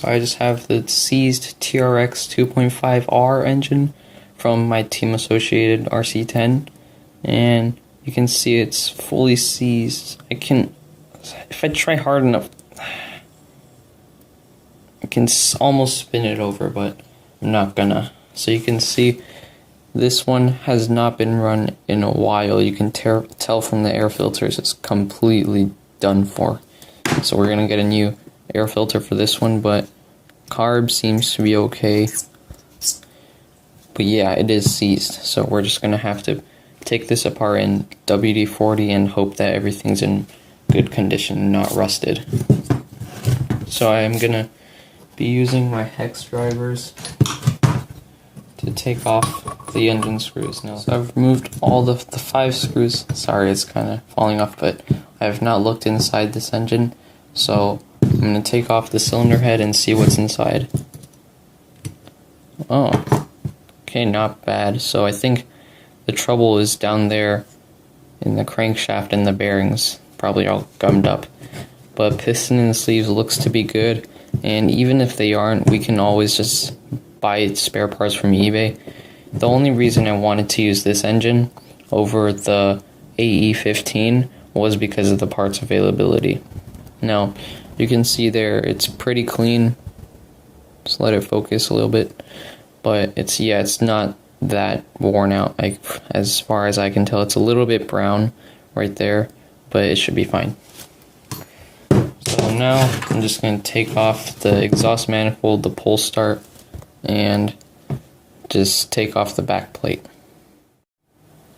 So I just have the seized TRX 2.5R engine from my team associated RC10, and you can see it's fully seized. If I try hard enough, I can almost spin it over, but I'm not gonna. So you can see this one has not been run in a while. You can tell from the air filters it's completely done for. So we're gonna get a new air filter for this one, but carb seems to be okay. But yeah, it is seized, so we're just gonna have to take this apart in WD-40 and hope that everything's in good condition, not rusted. So I am gonna be using my hex drivers to take off the engine screws now. So I've removed all the 5 screws. Sorry, it's kind of falling off, but I have not looked inside this engine, so I'm going to take off the cylinder head and see what's inside. Oh, okay, not bad. So I think the trouble is down there in the crankshaft and the bearings, probably all gummed up. But piston and sleeves looks to be good, and even if they aren't, we can always just buy spare parts from eBay. The only reason I wanted to use this engine over the AE15 was because of the parts availability. Now, you can see there it's pretty clean. Just let it focus a little bit. But it's not that worn out. As far as I can tell, it's a little bit brown right there, but it should be fine. So now I'm just going to take off the exhaust manifold, the pull start, and just take off the back plate.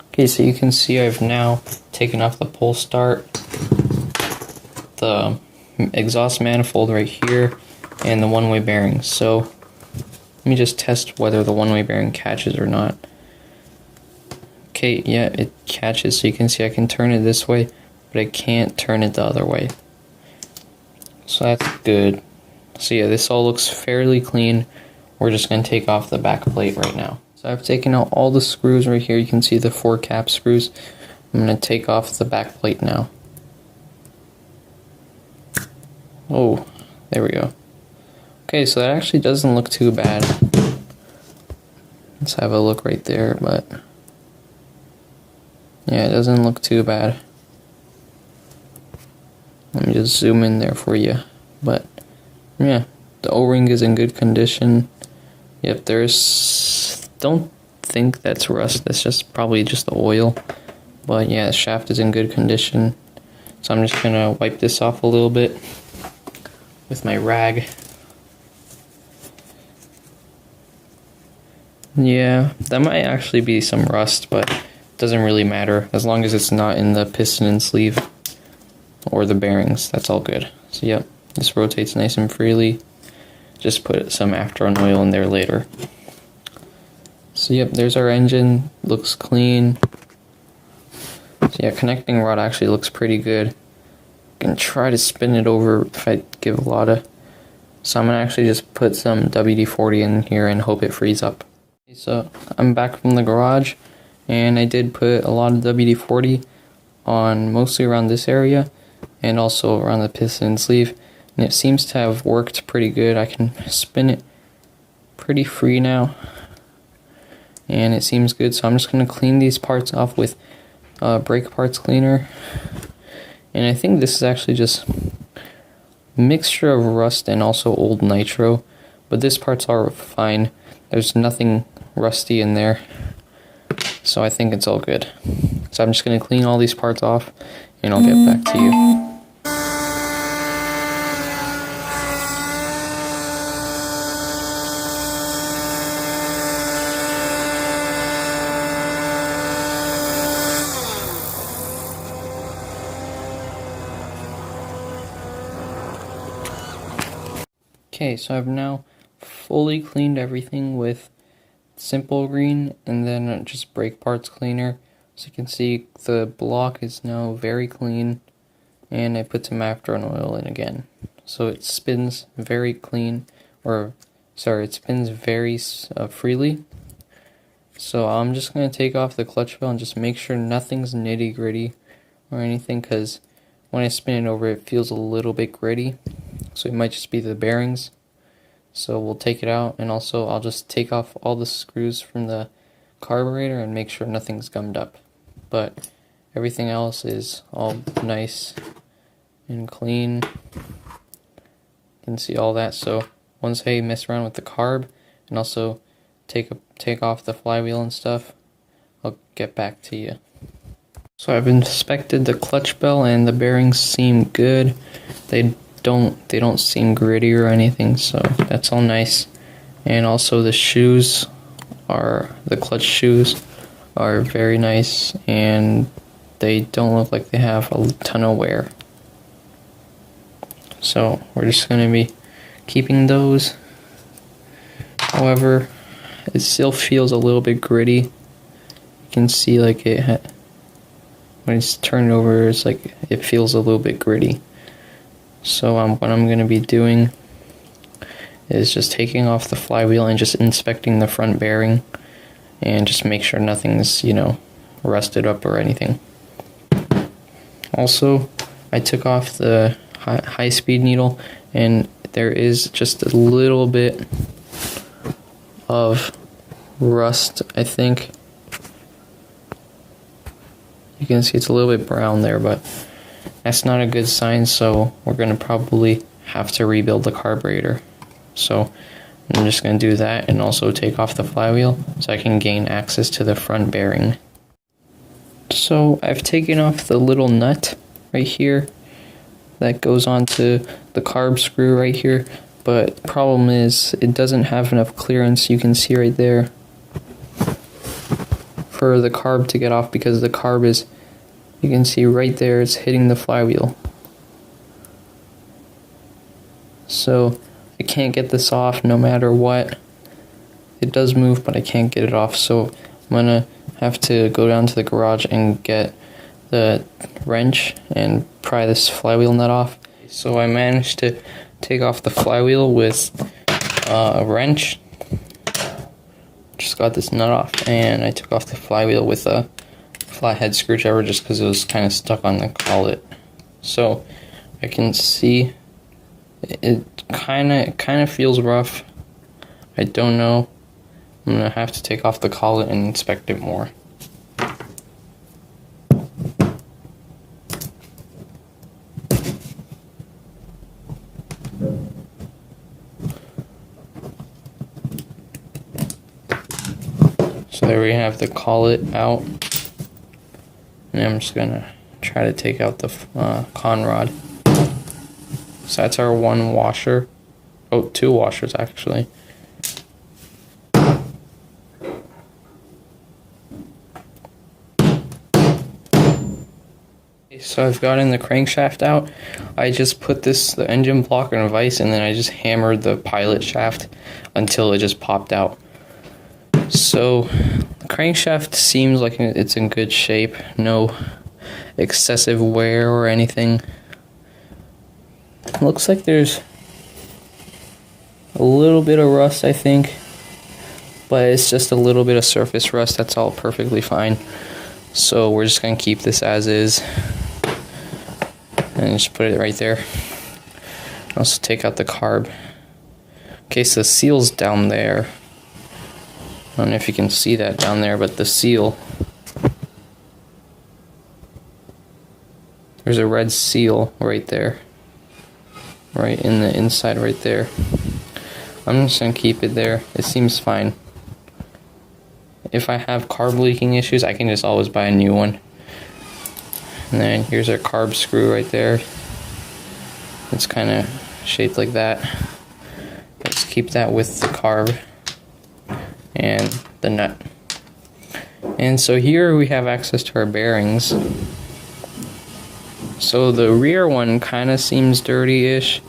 Okay, so you can see I've now taken off the pull start, the exhaust manifold right here, and the one-way bearings. So let me just test whether the one-way bearing catches or not. Okay, yeah, it catches, so you can see I can turn it this way, but I can't turn it the other way. So that's good. So yeah, this all looks fairly clean. We're just going to take off the back plate right now. So I've taken out all the screws right here. You can see the 4 cap screws. I'm going to take off the back plate now. Oh, there we go. Okay, so that actually doesn't look too bad. Let's have a look right there, but yeah, it doesn't look too bad. Let me just zoom in there for you. But yeah, the O-ring is in good condition. Yep, don't think that's rust, that's just probably just the oil. But yeah, the shaft is in good condition. So I'm just gonna wipe this off a little bit with my rag. Yeah, that might actually be some rust, but it doesn't really matter. As long as it's not in the piston and sleeve or the bearings, that's all good. So yep, this rotates nice and freely. Just put some after-on oil in there later. So yep, there's our engine. Looks clean. So yeah, connecting rod actually looks pretty good. Can try to spin it over if I give a lot of. So I'm gonna actually just put some WD-40 in here and hope it frees up. Okay, so I'm back from the garage, and I did put a lot of WD-40 on mostly around this area and also around the piston and sleeve. And it seems to have worked pretty good. I can spin it pretty free now. And it seems good. So I'm just going to clean these parts off with brake parts cleaner. And I think this is actually just a mixture of rust and also old nitro. But this part's are fine. There's nothing rusty in there. So I think it's all good. So I'm just going to clean all these parts off and I'll get back to you. Okay, so I've now fully cleaned everything with Simple Green and then just brake parts cleaner. So you can see the block is now very clean, and I put some after-on oil in again. So it spins very clean, it spins very freely. So I'm just going to take off the clutch wheel and just make sure nothing's nitty-gritty or anything, because when I spin it over it feels a little bit gritty. So it might just be the bearings. So we'll take it out, and also I'll just take off all the screws from the carburetor and make sure nothing's gummed up. But everything else is all nice and clean. You can see all that. So once I mess around with the carb and also take off the flywheel and stuff, I'll get back to you. So I've inspected the clutch bell and the bearings seem good. They don't seem gritty or anything, so that's all nice. And also the clutch shoes are very nice, and they don't look like they have a ton of wear. So we're just going to be keeping those. However, it still feels a little bit gritty. You can see like when it's turned over, it's like it feels a little bit gritty. So what I'm going to be doing is just taking off the flywheel and just inspecting the front bearing and just make sure nothing's, rusted up or anything. Also, I took off the high-speed needle, and there is just a little bit of rust, I think. You can see it's a little bit brown there, but that's not a good sign, so we're going to probably have to rebuild the carburetor. So I'm just going to do that and also take off the flywheel so I can gain access to the front bearing. So I've taken off the little nut right here that goes onto the carb screw right here, but problem is it doesn't have enough clearance. You can see right there for the carb to get off, because the carb is, you can see right there, it's hitting the flywheel. So I can't get this off no matter what. It does move, but I can't get it off, so I'm gonna have to go down to the garage and get the wrench and pry this flywheel nut off. So I managed to take off the flywheel with a wrench. Just got this nut off, and I took off the flywheel with a flathead screwdriver just because it was kind of stuck on the collet. So I can see it kind of feels rough. I don't know. I'm gonna have to take off the collet and inspect it more. So there we have the collet out, and I'm just gonna try to take out the con rod. So that's our one washer. Oh, two washers actually. So I've gotten the crankshaft out. I just put the engine block in a vise, and then I just hammered the pilot shaft until it just popped out. So the crankshaft seems like it's in good shape. No excessive wear or anything. Looks like there's a little bit of rust, I think, but it's just a little bit of surface rust. That's all perfectly fine. So we're just gonna keep this as is and just put it right there. Also take out the carb. Okay, so the seal's down there. I don't know if you can see that down there, but the seal, there's a red seal right there, right in the inside right there. I'm just gonna keep it there. It seems fine. If I have carb leaking issues, I can just always buy a new one. And then here's our carb screw right there. It's kind of shaped like that. Let's keep that with the carb and the nut. And so here we have access to our bearings. So the rear one kind of seems dirty-ish,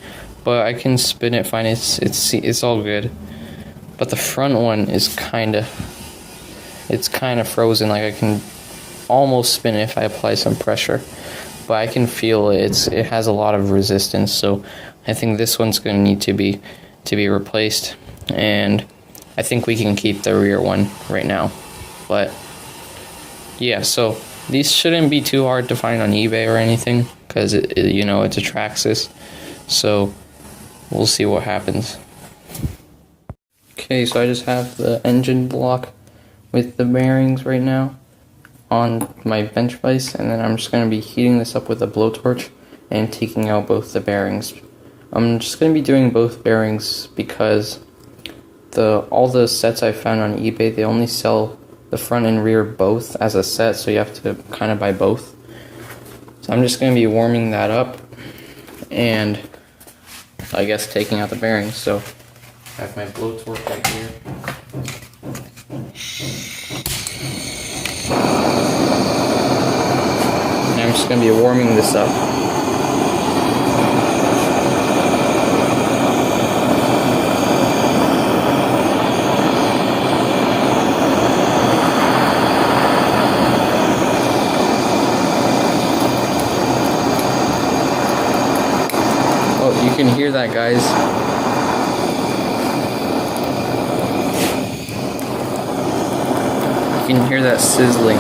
but I can spin it fine. It's all good. But the front one is kind of frozen. Like I can almost spin it if I apply some pressure, but I can feel it has a lot of resistance. So I think this one's going to need to be replaced, and I think we can keep the rear one right now. But yeah, so these shouldn't be too hard to find on eBay or anything, because it's a Traxxas. So we'll see what happens. Okay, so I just have the engine block with the bearings right now on my bench vise, and then I'm just going to be heating this up with a blowtorch and taking out both the bearings. I'm just going to be doing both bearings because all the sets I found on eBay, they only sell the front and rear both as a set, so you have to kind of buy both. So I'm just going to be warming that up and I guess taking out the bearings. So I have my blowtorch right here. And I'm just going to be warming this up. Oh, you can hear that, guys. You can hear that sizzling.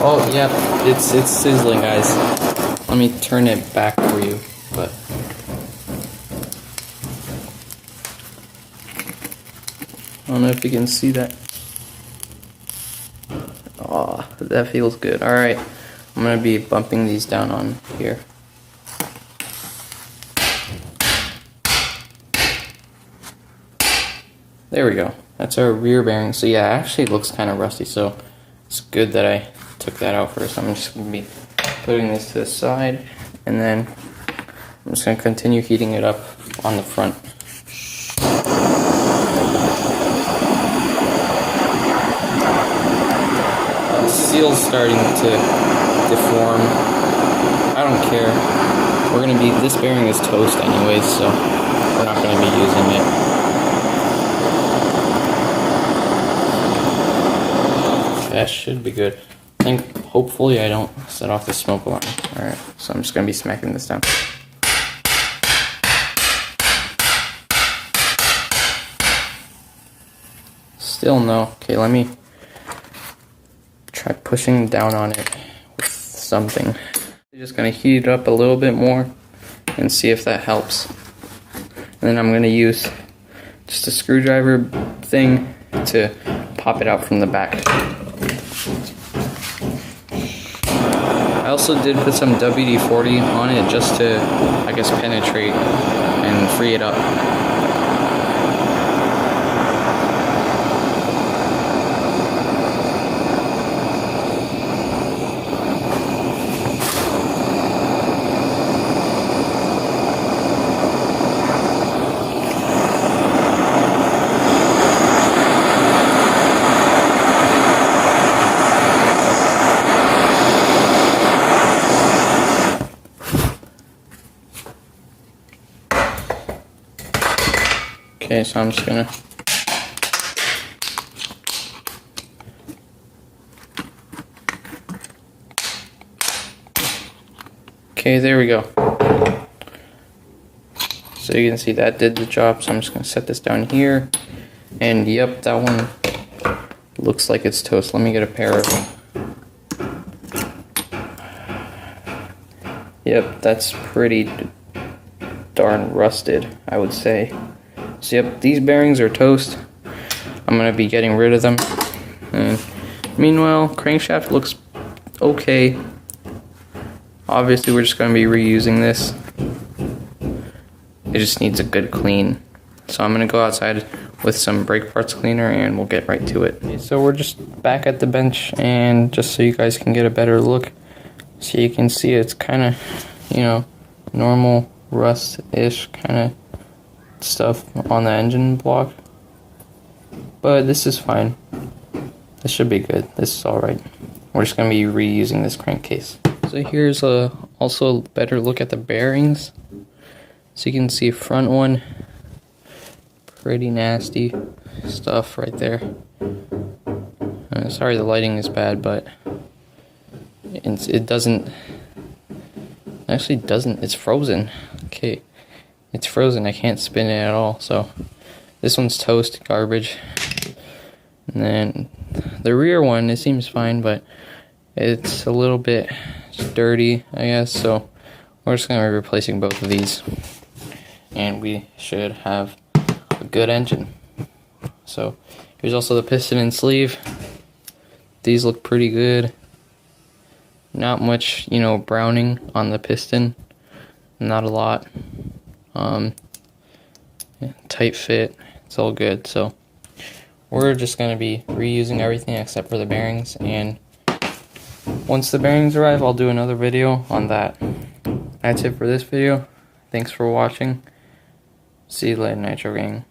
Oh yeah, it's sizzling, guys. Let me turn it back for you, but I don't know if you can see that. Oh, that feels good. Alright, I'm gonna be bumping these down on here. There we go. That's our rear bearing. So yeah, it actually looks kind of rusty, so it's good that I took that out first. I'm just going to be putting this to the side, and then I'm just going to continue heating it up on the front. The seal's starting to deform. I don't care. This bearing is toast anyways, so we're not going to be using it. That should be good. I think, hopefully I don't set off the smoke alarm. Alright, so I'm just going to be smacking this down. Still no. Okay, let me try pushing down on it with something. I'm just going to heat it up a little bit more and see if that helps. And then I'm going to use just a screwdriver thing to pop it out from the back. I also did put some WD-40 on it just to, I guess, penetrate and free it up. Okay, so I'm just gonna okay, there we go. So you can see that did the job, so I'm just gonna set this down here. And yep, that one looks like it's toast. Let me get a pair of Yep, that's pretty darn rusted, I would say. So yep, these bearings are toast. I'm going to be getting rid of them. And meanwhile, crankshaft looks okay. Obviously, we're just going to be reusing this. It just needs a good clean. So I'm going to go outside with some brake parts cleaner and we'll get right to it. Okay, so we're just back at the bench, and just so you guys can get a better look, so you can see it's kind of, you know, normal rust-ish kind of stuff on the engine block, but this is fine. This should be good. This is alright. We're just going to be reusing this crankcase. So here's also a better look at the bearings. So you can see front one, pretty nasty stuff right there. Sorry the lighting is bad, but it doesn't, actually doesn't, it's frozen. Okay. It's frozen, I can't spin it at all, so this one's toast, garbage. And then the rear one, it seems fine, but it's a little bit dirty, I guess, so we're just going to be replacing both of these, and we should have a good engine. So here's also the piston and sleeve. These look pretty good. Not much, you know, browning on the piston. Not a lot. Tight fit. It's all good. So we're just going to be reusing everything except for the bearings, and once the bearings arrive, I'll do another video on that. That's it for this video. Thanks for watching. See you later, Nitro Gang.